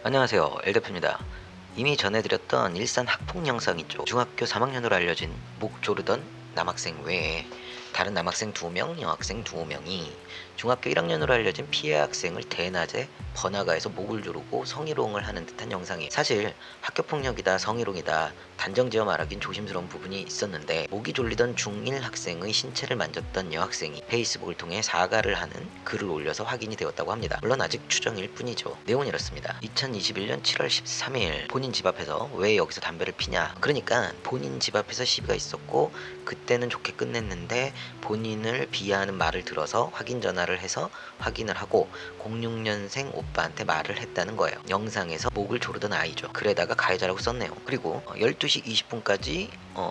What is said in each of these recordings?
안녕하세요. 엘대표입니다. 이미 전해드렸던 일산 학폭 영상 있죠. 중학교 3학년으로 알려진 목 조르던 남학생 외에 다른 남학생 2명, 여학생 2명이 중학교 1학년으로 알려진 피해 학생을 대낮에 번화가에서 목을 조르고 성희롱을 하는 듯한 영상이에요. 사실 학교폭력이다, 성희롱이다 단정지어 말하긴 조심스러운 부분이 있었는데, 목이 졸리던 중1 학생의 신체를 만졌던 여학생이 페이스북을 통해 사과를 하는 글을 올려서 확인이 되었다고 합니다. 물론 아직 추정일 뿐이죠. 내용은 이렇습니다. 2021년 7월 13일 본인 집 앞에서 왜 여기서 담배를 피냐, 그러니까 본인 집 앞에서 시비가 있었고 그때는 좋게 끝냈는데 본인을 비하하는 말을 들어서 확인 전화를 해서 확인을 하고 06년생 오빠한테 말을 했다는 거예요. 영상에서 목을 조르던 아이죠. 글에다가 가해자라고 썼네요. 그리고 12시 20분까지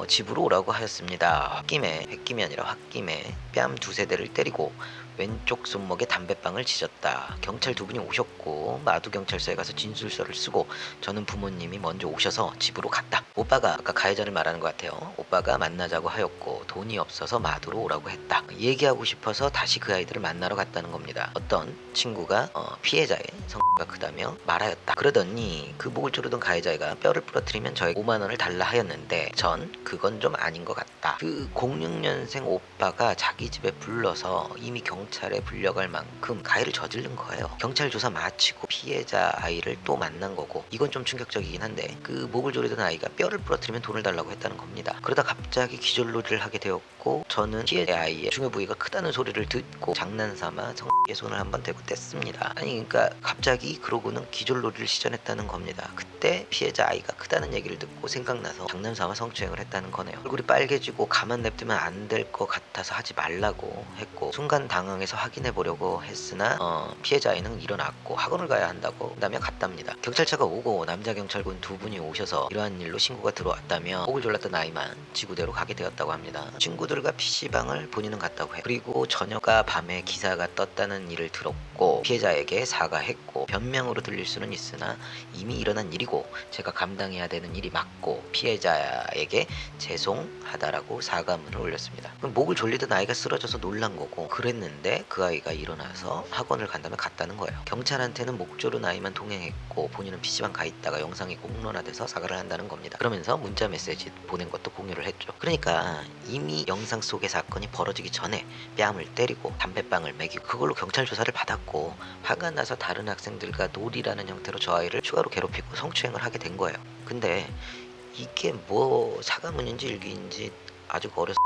집으로 오라고 하였습니다. 홧김이 아니라 홧김에 뺨 두세 대를 때리고 왼쪽 손목에 담배빵을 찢었다. 경찰 2분이 오셨고 마두경찰서에 가서 진술서를 쓰고 저는 부모님이 먼저 오셔서 집으로 갔다. 오빠가 아까 가해자를 말하는 것 같아요. 오빠가 만나자고 하였고 돈이 없어서 마두로 오라고 했다. 얘기하고 싶어서 다시 그 아이들을 만나러 갔다는 겁니다. 어떤 친구가 피해자의 성가 크다며 말하였다. 그러더니 그 목을 조르던 가해자가 뼈를 부러뜨리면 저에게 5만 원을 달라 하였는데 전 그건 좀 아닌 것 같다. 그 06년생 오빠가 자기 집에 불러서 이미 경찰에 불려갈 만큼 가해를 저지른 거예요. 경찰 조사 마치고 피해자 아이를 또 만난 거고, 이건 좀 충격적이긴 한데 그 목을 조르던 아이가 뼈를 부러뜨리면 돈을 달라고 했다는 겁니다. 그러다 갑자기 기절놀이를 하게 되었고, 저는 피해자 아이의 중요 부위가 크다는 소리를 듣고 장난삼아 성에 손을 한번 대고 뗐습니다. 아니 그러니까 갑자기 그러고는 기절놀이를 시전했다는 겁니다. 그때 피해자 아이가 크다는 얘기를 듣고 생각나서 장난삼아 성추행을 했다는 거네요. 얼굴이 빨개지고 가만 냅두면 안 될 것 같아서 하지 말라고 했고, 순간 당황해서 확인해 보려고 했으나 피해자 아이는 일어났고 학원을 가야 한다고 한다며 갔답니다. 경찰차가 오고 남자 경찰군 2분이 오셔서 이러한 일로 신고가 들어왔다며 목을 졸랐던 아이만 지구대로 가게 되었다고 합니다. 친구들과 PC방을 본인은 갔다고 해요. 그리고 저녁과 밤에 기사가 떴다는 일을 들었고 피해자에게 사과했고, 변명으로 들릴 수는 있으나 이미 일어난 일이고 제가 감당해야 되는 일이 맞고 피해자에게 죄송하다라고 사과문을 올렸습니다. 그럼 목을 졸리던 아이가 쓰러져서 놀란 거고, 그랬는데 그 아이가 일어나서 학원을 간다며 갔다는 거예요. 경찰한테는 목 조른 아이만 동행했고 본인은 PC방 가 있다가 영상이 공론화돼서 사과를 한다는 겁니다. 그러면서 문자 메시지 보낸 것도 공유를 했죠. 그러니까 이미 영상 속의 사건이 벌어지기 전에 뺨을 때리고 담배빵을 먹이고 그걸로 경찰 조사를 받았고, 화가 나서 다른 학생들과 놀이라는 형태로 저 아이를 추가로 괴롭히고 성추행을 하게 된 거예요. 근데 이게 뭐 사과문인지 일기인지 아직 어려서,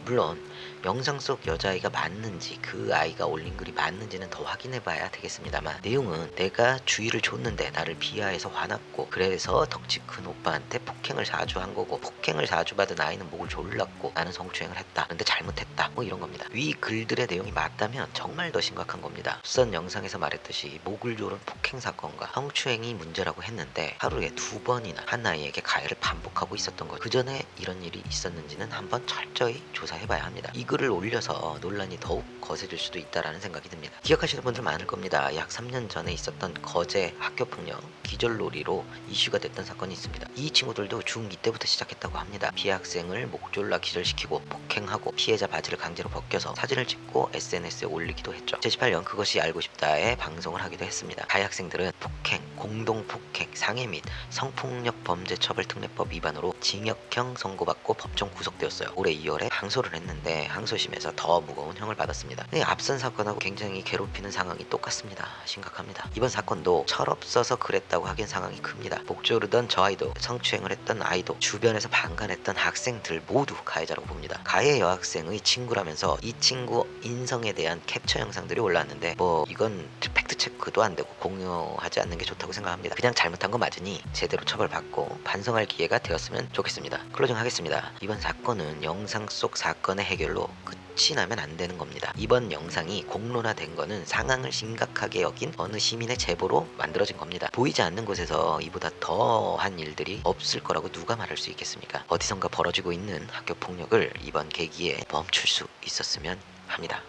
물론 영상 속 여자아이가 맞는지 그 아이가 올린 글이 맞는지는 더 확인해 봐야 되겠습니다만, 내용은 내가 주의를 줬는데 나를 비하해서 화났고 그래서 덕지 큰 오빠한테 폭행을 자주 한 거고, 폭행을 자주 받은 아이는 목을 졸랐고 나는 성추행을 했다, 그런데 잘못했다, 뭐 이런 겁니다. 위 글들의 내용이 맞다면 정말 더 심각한 겁니다. 앞선 영상에서 말했듯이 목을 조른 폭행 사건과 성추행이 문제라고 했는데 하루에 2번이나 한 아이에게 가해를 반복하고 있었던 거예요. 그 전에 이런 일이 있었는지는 한번 철저히 조사해봐야 합니다. 이 글을 올려서 논란이 더욱 거세질 수도 있다라는 생각이 듭니다. 기억하시는 분들 많을 겁니다. 약 3년 전에 있었던 거제 학교폭력 기절놀이로 이슈가 됐던 사건이 있습니다. 이 친구들도 중2 때부터 시작했다고 합니다. 피해 학생을 목 졸라 기절시키고 폭행하고 피해자 바지를 강제로 벗겨서 사진을 찍고 SNS에 올리기도 했죠. 2018년 그것이 알고 싶다에 방송을 하기도 했습니다. 가해 학생들은 폭행, 공동폭행, 상해 및 성폭력 범죄처벌특례법 위반으로 징역형 선고받고 법정 구속되었어요. 올해 2월에 항소를 했는데 항소심에서 더 무거운 형을 받았습니다. 앞선 사건하고 굉장히 괴롭히는 상황이 똑같습니다. 심각합니다. 이번 사건도 철없어서 그랬다고 하기엔 상황이 큽니다. 목 조르던 저 아이도 성추행을 했던 아이도 주변에서 방관했던 학생들 모두 가해자라고 봅니다. 가해 여학생의 친구라면서 이 친구 인성에 대한 캡처 영상들이 올라왔는데 뭐 이건 팩트 체크도 안 되고 공유하지 않는 게 좋다고 생각합니다. 그냥 잘못한 거 맞으니 제대로 처벌받고 반성할 기회가 되었으면 좋겠습니다. 클로징 하겠습니다. 이번 사건은 영상 속 사건의 해결로 끝이 나면 안 되는 겁니다. 이번 영상이 공론화된 거는 상황을 심각하게 여긴 어느 시민의 제보로 만들어진 겁니다. 보이지 않는 곳에서 이보다 더한 일들이 없을 거라고 누가 말할 수 있겠습니까? 어디선가 벌어지고 있는 학교 폭력을 이번 계기에 멈출 수 있었으면 합니다.